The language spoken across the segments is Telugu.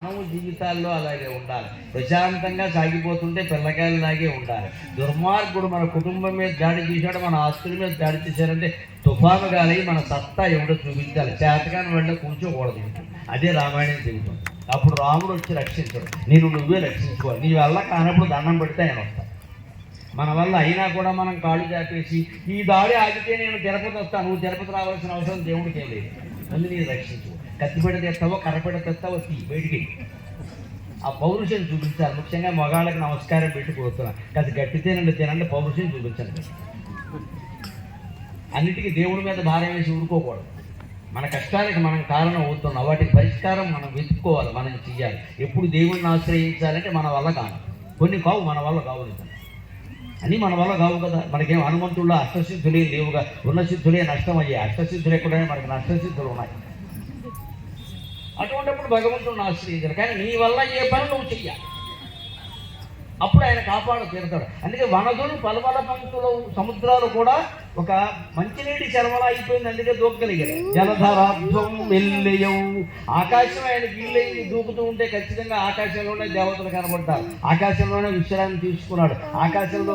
మనము జీవితాల్లో అలాగే ఉండాలి. ప్రశాంతంగా సాగిపోతుంటే పిల్లకాయలలాగే ఉండాలి. దుర్మార్గుడు మన కుటుంబం మీద దాడి చేశాడు, మన ఆస్తుల మీద దాడి చేశారంటే తుఫాను గాలి మన సత్తా ఎవడో చూపించాలి. చేతకాని వెళ్ళ కూర్చోకూడదు. అదే రామాయణం జీవితం. అప్పుడు రాముడు వచ్చి రక్షించాడు. నువ్వే రక్షించుకోవాలి. నీ వల్ల కానప్పుడు దండం పెడితే ఆయన వస్తాడు. మన వల్ల అయినా కూడా మనం కాళ్ళు చాపేసి ఈ దాడి ఆగితే నేను తిరుపతి వస్తాను, నువ్వు తిరుపతి రావాల్సిన అవసరం దేవుడికి ఏం లేదు. మళ్ళీ నేను రక్షించు. కత్తిపెడ తెస్తావో కర్రపెడ తెస్తావో బయటికి ఆ పౌరుషం చూపించాలి. ముఖ్యంగా మగాళ్ళకి నమస్కారం పెట్టుకోతున్నా కాదు గట్టి తినండి పౌరుషం చూపించండి. అన్నిటికీ దేవుడి మీద భారం వేసి ఊరుకోకూడదు. మన కష్టానికి మనం కారణం అవుతున్నాం, వాటికి పరిష్కారం మనం వెతుక్కోవాలి, మనం చెయ్యాలి. ఎప్పుడు దేవుడిని ఆశ్రయించాలంటే మన వల్ల కాదు, కొన్ని కావు, మన వల్ల కావు అని మన వల్ల కావు కదా. మనకేం హనుమంతుల్లో అష్టసిద్ధులే లేవుగా, ఉన్న సిద్ధులే నష్టం అయ్యాయి. అష్టసిద్ధులు ఎక్కడైనా మనకి నష్టసిద్ధులు ఉన్నాయి. అటువంటిప్పుడు భగవంతుడిని ఆశ్రయించాలి. కానీ నీ వల్ల ఏ పని నువ్వు చెయ్యాలి, అప్పుడు ఆయన కాపాడు తీరుతాడు. అందుకే వనదులు పలవల పంక్తులు సముద్రాలు కూడా ఒక మంచినీటి చర్మల అయిపోయింది, అందుకే దూకగలిగాడు. జలధరాబ్ధం వెల్లెయవు, ఆకాశం ఆయన గీళ్ళయి దూకుతూ ఉంటే ఖచ్చితంగా ఆకాశంలోనే దేవతలు కనబడ్డారు. ఆకాశంలోనే విశ్రాంతి తీసుకున్నాడు. ఆకాశంలో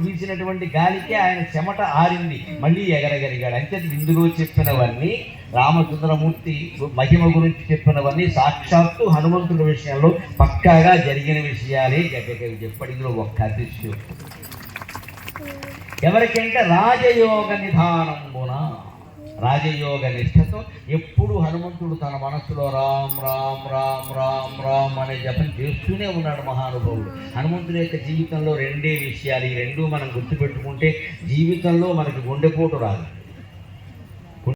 వీసినటువంటి గాలికే ఆయన చెమట ఆరింది, మళ్ళీ ఎగరగలిగాడు. అంటే ఇందులో చెప్పినవన్నీ రామచంద్రమూర్తి మహిమ గురించి చెప్పినవన్నీ సాక్షాత్తు హనుమంతుడి విషయంలో పక్కాగా జరిగిన విషయాలే చెప్పడి. ఇందులో ఒక్క అతిశయం ఎవరికంటే రాజయోగ నిధానంబున, రాజయోగ నిష్ఠతో ఎప్పుడు హనుమంతుడు తన మనస్సులో రామ్ రామ్ రామ్ రామ్ రామ్ అనే జపం చేస్తూనే ఉన్నాడు మహానుభావుడు. హనుమంతుడి యొక్క జీవితంలో రెండే విషయాలు, ఈ రెండు మనం గుర్తుపెట్టుకుంటే జీవితంలో మనకి గుండెపోటు రాదు.